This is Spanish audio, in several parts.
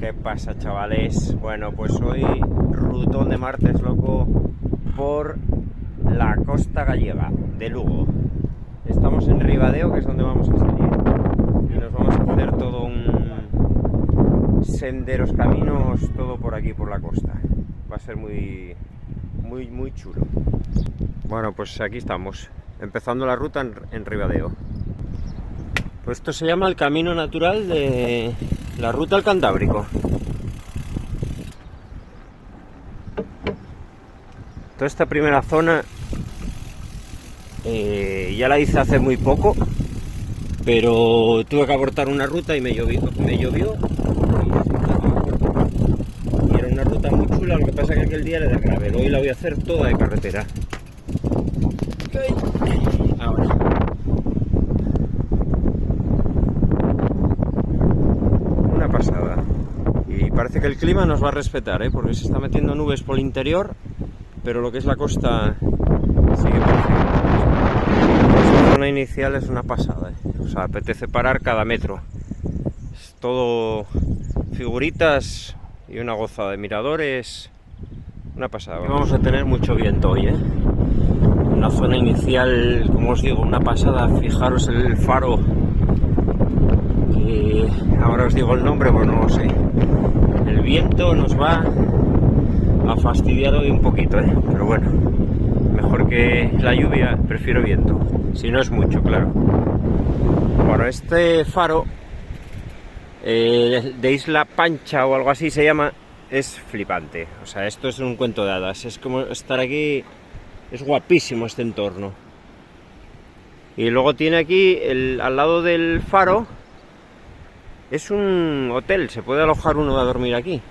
¿Qué pasa, chavales? Bueno, pues hoy rutón de martes loco por la costa gallega de Lugo. Estamos en Ribadeo, que es donde vamos a salir, y nos vamos a hacer todo un senderos, caminos, todo por aquí, por la costa. Va a ser muy chulo. Bueno, pues aquí estamos, empezando la ruta en Ribadeo. Pues esto se llama el camino natural de la ruta al Cantábrico. Toda esta primera zona ya la hice hace muy poco, pero tuve que abortar una ruta y me llovió y era una ruta muy chula. Lo que pasa es que aquel día era de gravel, hoy la voy a hacer toda de carretera. Ahora una pasada, y parece que el clima nos va a respetar, porque se está metiendo nubes por el interior, pero lo que es la costa sigue perfecto. Esta zona inicial es una pasada, o sea, apetece parar cada metro. Es todo figuritas y una gozada de miradores, una pasada. Y vamos a tener mucho viento hoy, Una zona inicial, como os digo, una pasada. Fijaros el faro, que ahora os digo el nombre, pues no lo sé. El viento nos va a fastidiar hoy un poquito, pero bueno, mejor que la lluvia, prefiero viento, si no es mucho, claro. Bueno, este faro de Isla Pancha o algo así se llama, es flipante. O sea, esto es un cuento de hadas, es como estar aquí, es guapísimo este entorno. Y luego tiene aquí, al lado del faro, es un hotel, se puede alojar uno a dormir aquí.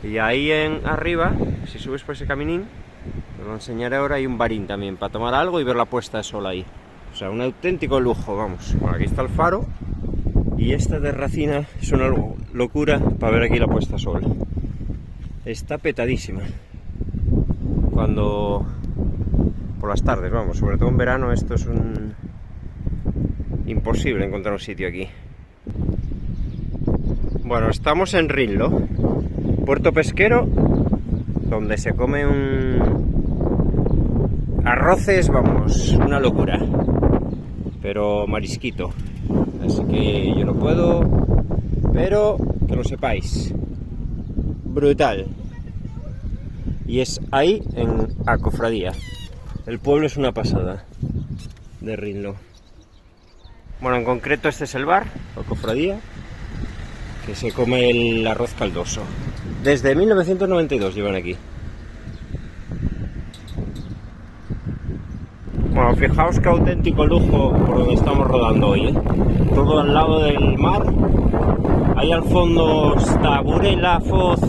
Y ahí arriba, si subes por ese caminín, os lo enseñaré ahora, hay un barín también para tomar algo y ver la puesta de sol ahí. O sea, un auténtico lujo, vamos. Bueno, aquí está el faro y esta terracina es una locura para ver aquí la puesta de sol. Está petadísima. Por las tardes, vamos, sobre todo en verano, esto es imposible encontrar un sitio aquí. Bueno, estamos en Rinlo, puerto pesquero, donde se come arroces, vamos, una locura, pero marisquito. Así que yo no puedo, pero que lo sepáis, brutal. Y es ahí en A Cofradía. El pueblo es una pasada de Rinlo. Bueno, en concreto este es el bar, A Cofradía, que se come el arroz caldoso. Desde 1992 llevan aquí. Bueno, fijaos qué auténtico lujo por donde estamos rodando hoy, Todo al lado del mar. Ahí al fondo está Burela, Foz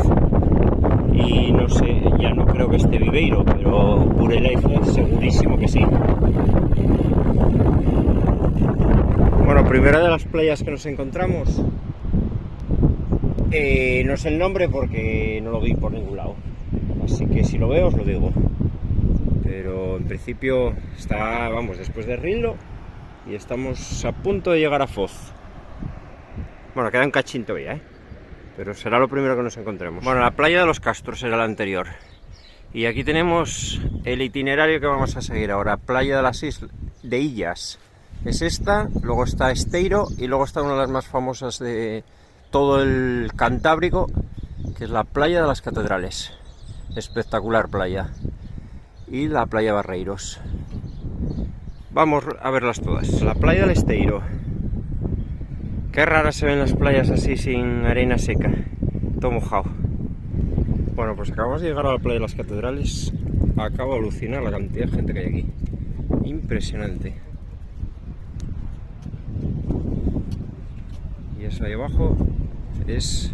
y no sé, ya no creo que esté Viveiro, pero Burela y Foz segurísimo que sí. Bueno, primera de las playas que nos encontramos. No sé el nombre porque no lo vi por ningún lado, así que si lo veo os lo digo, pero en principio está, vamos, después de Rinlo y estamos a punto de llegar a Foz. Bueno, queda un cachín todavía, pero será lo primero que nos encontremos. Bueno, la playa de los Castros era la anterior y aquí tenemos el itinerario que vamos a seguir ahora. Playa de las Illas es esta, luego está Esteiro y luego está una de las más famosas de todo el Cantábrico, que es la playa de las Catedrales, espectacular playa, y la playa Barreiros. Vamos a verlas todas. La playa del Esteiro, qué raras se ven las playas así sin arena seca, todo mojado. Bueno, pues acabamos de llegar a la playa de las Catedrales. Acabo de alucinar la cantidad de gente que hay aquí, impresionante. Y eso ahí abajo es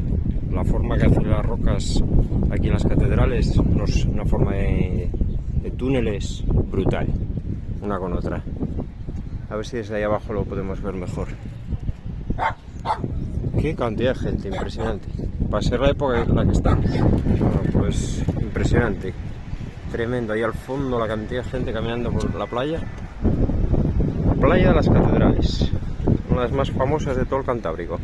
la forma que hacen las rocas aquí en las catedrales, una forma de túneles brutal, una con otra. A ver si desde ahí abajo lo podemos ver mejor. Qué cantidad de gente, impresionante. Para ser la época en la que está. Bueno, pues impresionante, tremendo. Ahí al fondo la cantidad de gente caminando por la playa. Playa de las Catedrales, una de las más famosas de todo el Cantábrico.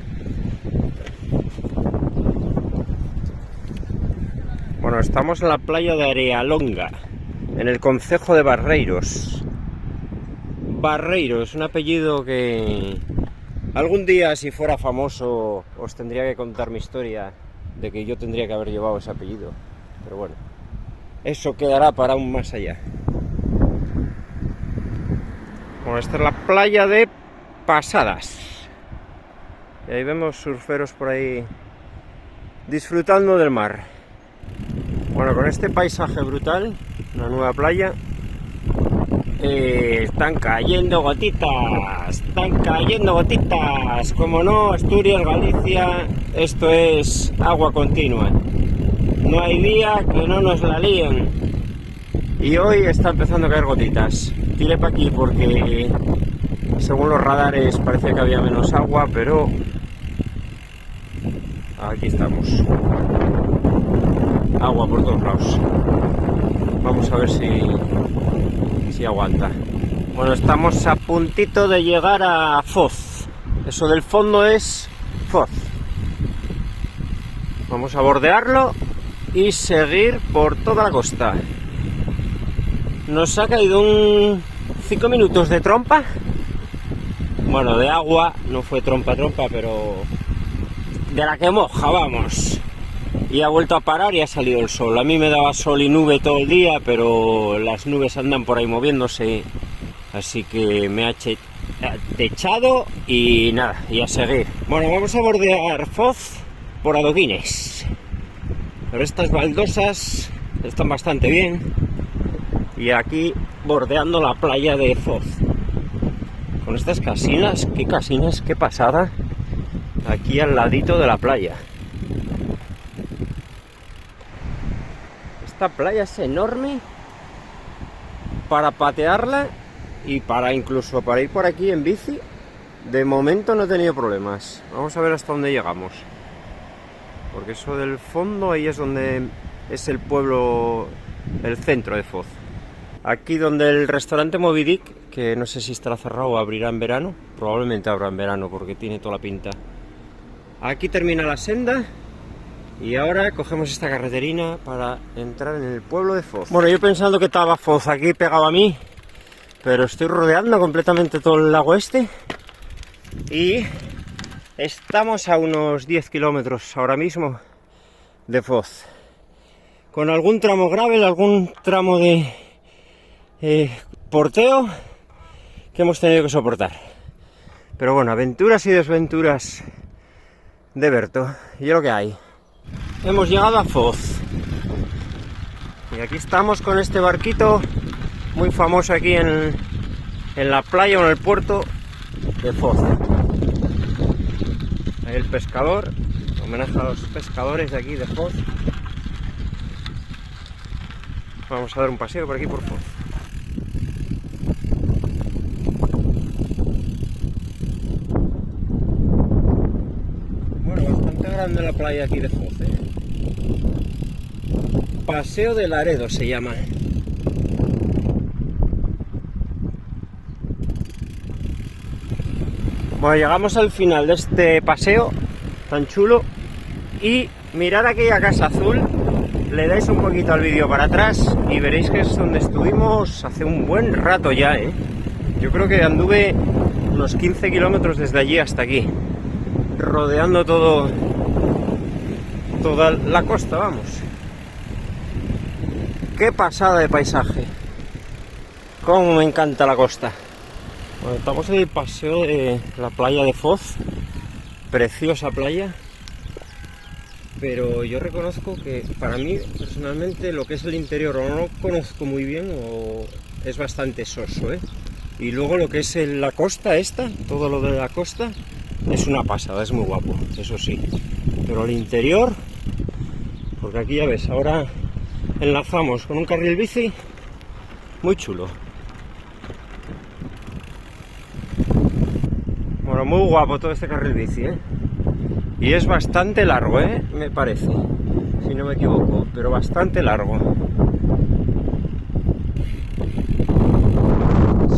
Bueno, estamos en la playa de Arealonga, en el concejo de Barreiros. Barreiros, un apellido que algún día, si fuera famoso, os tendría que contar mi historia de que yo tendría que haber llevado ese apellido. Pero bueno, eso quedará para un más allá. Bueno, esta es la playa de Pasadas. Y ahí vemos surferos por ahí disfrutando del mar. Bueno, con este paisaje brutal, una nueva playa, están cayendo gotitas, como no, Asturias, Galicia, esto es agua continua, no hay día que no nos la líen, y hoy está empezando a caer gotitas. Tiré para aquí porque según los radares parecía que había menos agua, pero aquí estamos, agua por todos lados. Vamos a ver si aguanta. Bueno, estamos a puntito de llegar a Foz. Eso del fondo es Foz. Vamos a bordearlo y seguir por toda la costa. Nos ha caído un 5 minutos de trompa. Bueno, de agua, no fue trompa, pero de la que moja, vamos. Y ha vuelto a parar y ha salido el sol. A mí me daba sol y nube todo el día, pero las nubes andan por ahí moviéndose, así que me ha techado y nada, y a seguir. Bueno, vamos a bordear Foz por adoquines, pero estas baldosas están bastante bien, y aquí bordeando la playa de Foz con estas casinas, qué pasada, aquí al ladito de la playa. Esta playa es enorme para patearla y incluso para ir por aquí en bici. De momento no he tenido problemas. Vamos a ver hasta dónde llegamos, porque eso del fondo ahí es donde es el pueblo, el centro de Foz. Aquí donde el restaurante Moby Dick, que no sé si estará cerrado o abrirá en verano, probablemente abra en verano porque tiene toda la pinta. Aquí termina la senda. Y ahora cogemos esta carreterina para entrar en el pueblo de Foz. Bueno, yo pensando que estaba Foz aquí pegado a mí, pero estoy rodeando completamente todo el lago este. Y estamos a unos 10 kilómetros ahora mismo de Foz. Con algún tramo gravel, algún tramo de porteo que hemos tenido que soportar. Pero bueno, aventuras y desventuras de Berto. Y es lo que hay. Hemos llegado a Foz y aquí estamos con este barquito muy famoso aquí en la playa o en el puerto de Foz. Ahí el pescador, homenaje a los pescadores de aquí de Foz. Vamos a dar un paseo por aquí por Foz. Bueno, bastante grande la playa aquí de Foz. Paseo de Laredo se llama. Bueno, llegamos al final de este paseo tan chulo y mirad aquella casa azul, le dais un poquito al vídeo para atrás y veréis que es donde estuvimos hace un buen rato ya, Yo creo que anduve unos 15 kilómetros desde allí hasta aquí, rodeando toda la costa, vamos. Qué pasada de paisaje, cómo me encanta la costa. Bueno, estamos en el paseo de la playa de Foz, preciosa playa, pero yo reconozco que para mí personalmente lo que es el interior o no lo conozco muy bien o es bastante soso, Y luego lo que es la costa esta, todo lo de la costa, es una pasada, es muy guapo, eso sí. Pero el interior, porque aquí ya ves, ahora enlazamos con un carril bici muy chulo. Bueno, muy guapo todo este carril bici, Y es bastante largo, me parece, si no me equivoco, pero bastante largo.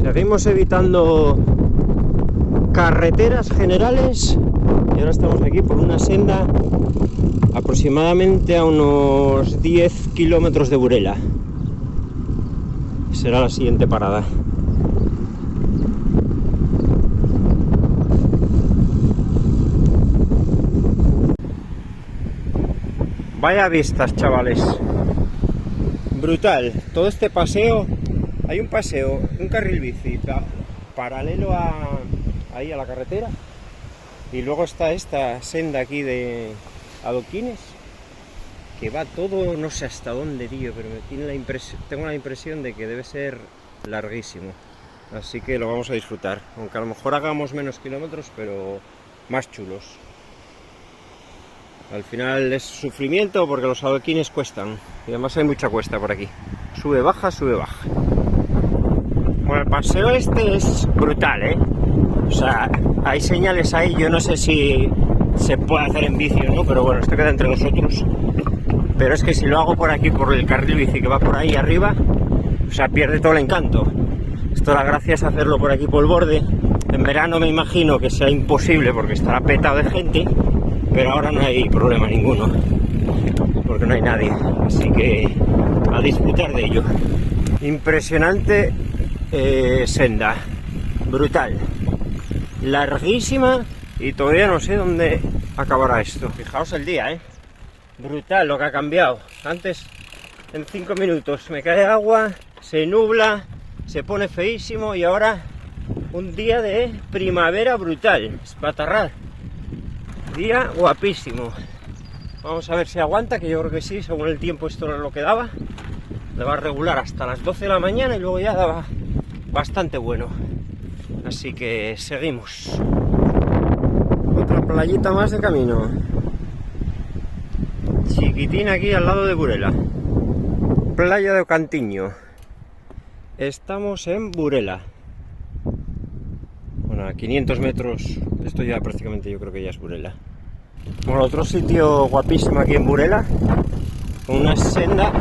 Seguimos evitando carreteras generales y ahora estamos aquí por una senda aproximadamente a unos 10 kilómetros de Burela. Será la siguiente parada. Vaya vistas, chavales. Brutal. Todo este paseo. Hay un paseo, un carril bici paralelo ahí a la carretera. Y luego está esta senda aquí de adoquines, que va todo, no sé hasta dónde, tío, pero tengo la impresión de que debe ser larguísimo. Así que lo vamos a disfrutar. Aunque a lo mejor hagamos menos kilómetros, pero más chulos. Al final es sufrimiento porque los adoquines cuestan. Y además hay mucha cuesta por aquí. Sube, baja, sube, baja. Bueno, el paseo este es brutal, ¿eh? O sea, hay señales ahí, yo no sé si se puede hacer en bici o no, pero bueno, esto queda entre nosotros. Pero es que si lo hago por aquí, por el carril bici que va por ahí arriba, o sea, pierde todo el encanto. Esto la gracia es hacerlo por aquí por el borde. En verano me imagino que sea imposible porque estará petado de gente, pero ahora no hay problema ninguno, porque no hay nadie. Así que a disfrutar de ello. Impresionante senda, brutal. Larguísima y todavía no sé dónde acabará esto. Fijaos el día, brutal lo que ha cambiado. Antes en 5 minutos me cae agua, se nubla, se pone feísimo y ahora un día de primavera brutal, espatarrar. Día guapísimo. Vamos a ver si aguanta, que yo creo que sí, según el tiempo esto no es lo que daba. Le va a regular hasta las 12 de la mañana y luego ya daba bastante bueno. Así que seguimos. Otra playita más de camino. Chiquitina aquí al lado de Burela. Playa de Ocantiño. Estamos en Burela. Bueno, a 500 metros. Esto ya prácticamente yo creo que ya es Burela. Bueno, otro sitio guapísimo aquí en Burela. Con una senda.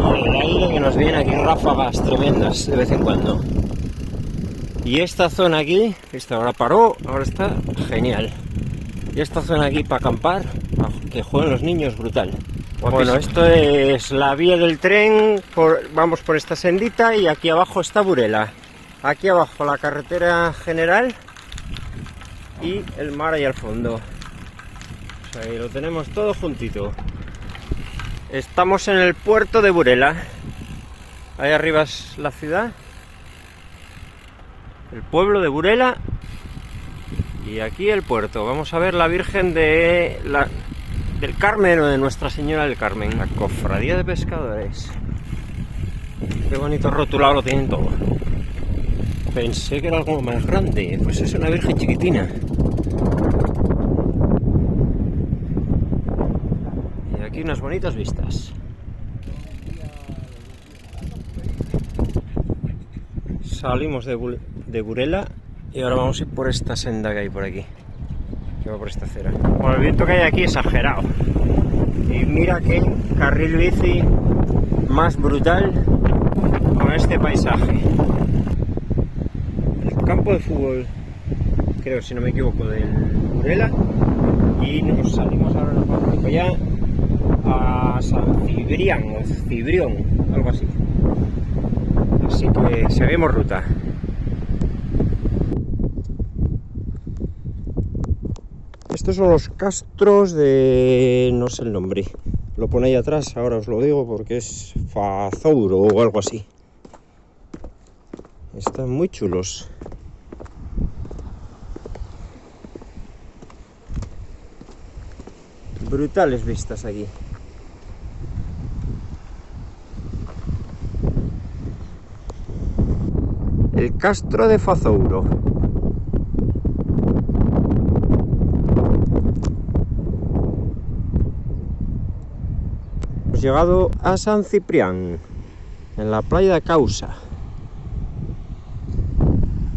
Y el aire que nos viene aquí, ráfagas tremendas de vez en cuando. Y esta zona aquí, esta ahora paró, ahora está genial. Y esta zona aquí para acampar, que jueguen los niños, brutal. Guapísimo. Bueno, esto es la vía del tren, vamos por esta sendita y aquí abajo está Burela. Aquí abajo la carretera general y el mar ahí al fondo. O sea, ahí lo tenemos todo juntito. Estamos en el puerto de Burela. Ahí arriba es la ciudad, el pueblo de Burela, y aquí el puerto. Vamos a ver la Virgen del Carmen o de Nuestra Señora del Carmen. La cofradía de pescadores. Qué bonito rotulado lo tienen todo. Pensé que era algo más grande, pues es una Virgen chiquitina. Y aquí unas bonitas vistas. Salimos de Burela y ahora vamos a ir por esta senda que hay por aquí, que va por esta acera. Bueno, el viento que hay aquí es exagerado. Y mira qué carril bici más brutal con este paisaje. El campo de fútbol, creo, si no me equivoco, del Burela. Y nos salimos ahora, nos vamos para allá a San Cibrián o Cibrión, algo así. Así que seguimos ruta. Estos son los castros de... no sé el nombre. Lo pone ahí atrás, ahora os lo digo porque es Fazouro o algo así. Están muy chulos. Brutales vistas aquí. El Castro de Fazouro. Hemos llegado a San Ciprián, en la playa de Causa.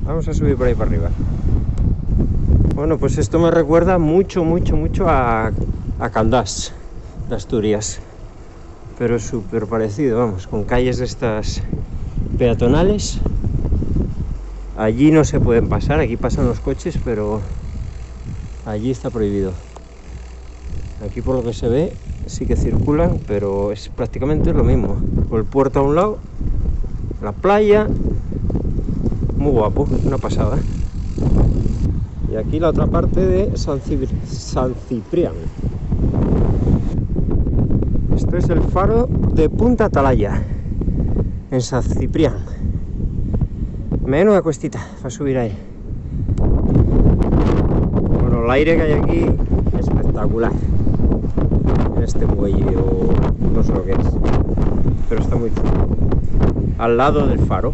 Vamos a subir por ahí para arriba. Bueno, pues esto me recuerda mucho a Candás, de Asturias. Pero es súper parecido, vamos, con calles de estas peatonales. Allí no se pueden pasar, aquí pasan los coches, pero Allí está prohibido. Aquí por lo que se ve sí que circulan, pero es prácticamente lo mismo. Con el puerto a un lado, la playa, muy guapo, una pasada. Y aquí la otra parte de San Ciprián. Esto es el faro de Punta Atalaya, en San Ciprián. Menuda cuestita para subir ahí. Bueno, el aire que hay aquí es espectacular. En este muelle o no sé lo que es, pero está muy chulo. Al lado del faro.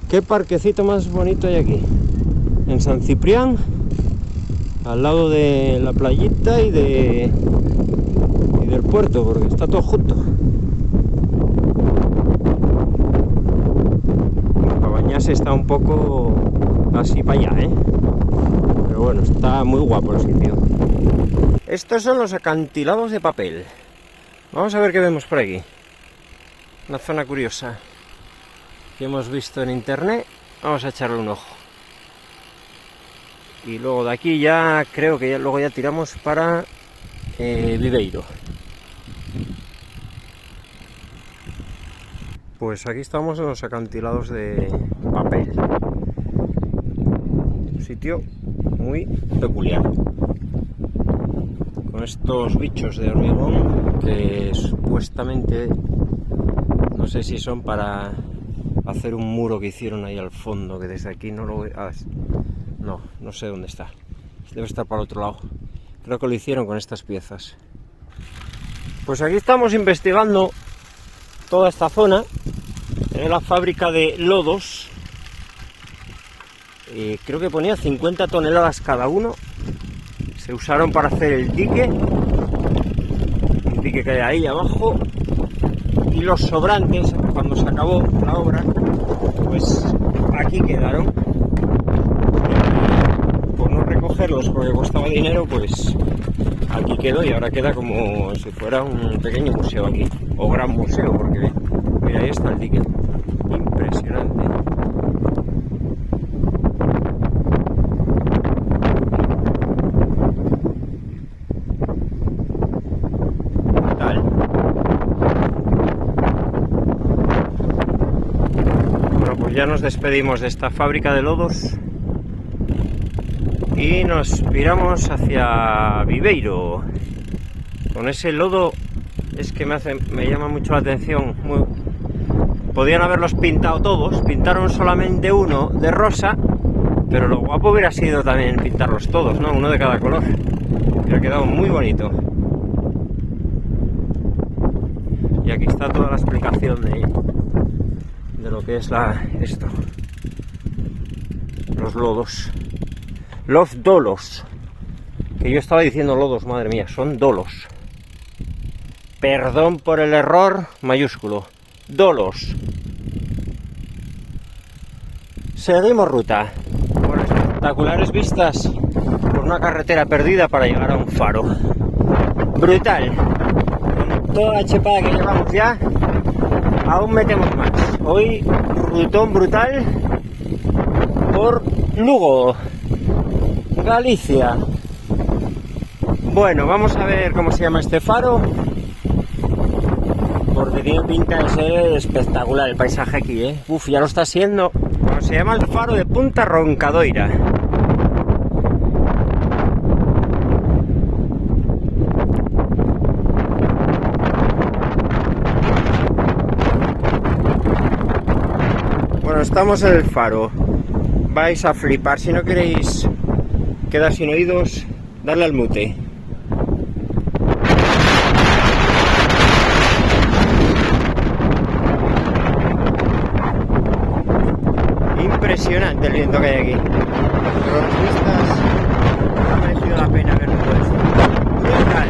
¿Qué parquecito más bonito hay aquí? En San Ciprián, al lado de la playita y del puerto, porque está todo junto. Para bañarse está un poco así para allá, pero bueno, está muy guapo el sitio. Estos son los acantilados de papel. Vamos a ver qué vemos por aquí. Una zona curiosa que hemos visto en internet. Vamos a echarle un ojo. Y luego de aquí ya creo que luego ya tiramos para Viveiro. Pues aquí estamos en los acantilados de papel. Un sitio muy peculiar. Con estos bichos de hormigón que supuestamente no sé si son para hacer un muro que hicieron ahí al fondo, que desde aquí no lo veo. No sé dónde está. Debe estar para el otro lado. Creo que lo hicieron con estas piezas. Pues aquí estamos investigando toda esta zona. En la fábrica de lodos. Creo que ponía 50 toneladas cada uno. Se usaron para hacer el dique. El dique que hay ahí abajo. Y los sobrantes, cuando se acabó la obra, pues aquí quedaron. Por no recogerlos porque costaba dinero, pues aquí quedó y ahora queda como si fuera un pequeño museo aquí, o gran museo, porque mira, ahí está el dique. Impresionante. Ya nos despedimos de esta fábrica de lodos y nos piramos hacia Viveiro. Con ese lodo es que me llama mucho la atención. Podían haberlos pintado todos, pintaron solamente uno de rosa, pero lo guapo hubiera sido también pintarlos todos, ¿no? Uno de cada color. Hubiera quedado muy bonito. Y aquí está toda la explicación de lo que es esto, los lodos, los dolos, que yo estaba diciendo lodos, madre mía, son dolos, perdón por el error mayúsculo, dolos. Seguimos ruta, con espectaculares vistas por una carretera perdida para llegar a un faro, brutal, con toda la chepada que llevamos ya. Aún metemos más. Hoy rutón brutal por Lugo, Galicia. Bueno, vamos a ver cómo se llama este faro, porque tiene pinta de ser espectacular el paisaje aquí, Uf, ya lo está siendo. Bueno, se llama el faro de Punta Roncadoira. Bueno, estamos en el faro. Vais a flipar. Si no queréis quedar sin oídos, darle al mute. Impresionante el viento que hay aquí. Pero las vistas ha merecido la pena ver todo esto. Brutal.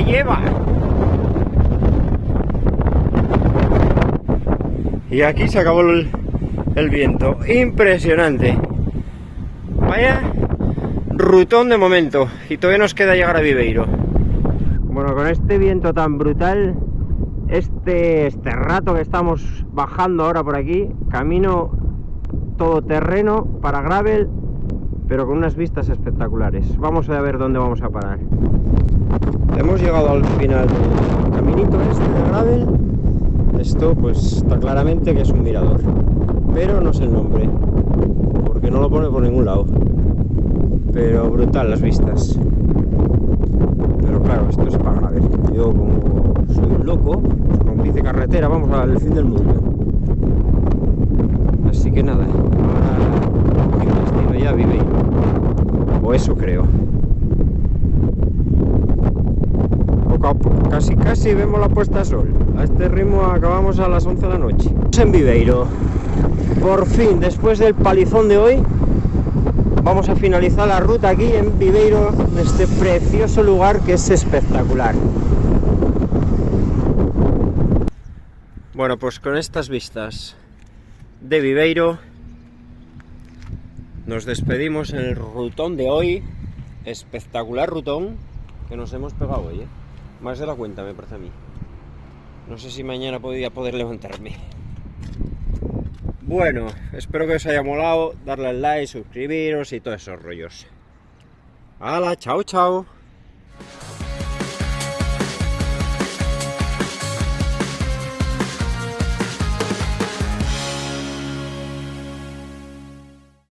Lleva. Y aquí se acabó el viento. Impresionante. Vaya rutón de momento, y todavía nos queda llegar a Viveiro. Bueno, con este viento tan brutal, este rato que estamos bajando ahora por aquí, camino todo terreno para gravel, pero con unas vistas espectaculares. Vamos a ver dónde vamos a parar. Hemos llegado al final del caminito este de gravel. Esto pues está claramente que es un mirador, pero no sé el nombre, porque no lo pone por ningún lado. Pero brutal las vistas. Pero claro, esto es para gravel. Yo como soy un loco, rompí de carretera, vamos al fin del mundo. Así que nada, ahora mi destino ya Viveiro. O eso creo. Poco a poco, casi vemos la puesta de sol. A este ritmo acabamos a las 11 de la noche. En Viveiro. Por fin, después del palizón de hoy, vamos a finalizar la ruta aquí en Viveiro, en este precioso lugar que es espectacular. Bueno, pues con estas vistas de Viveiro nos despedimos en el rutón de hoy. Espectacular rutón que nos hemos pegado hoy, ¿eh? Más de la cuenta me parece a mí. No sé si mañana podría poder levantarme. Bueno, espero que os haya molado, darle al like, suscribiros y todos esos rollos. ¡Hala! ¡Chao, chao!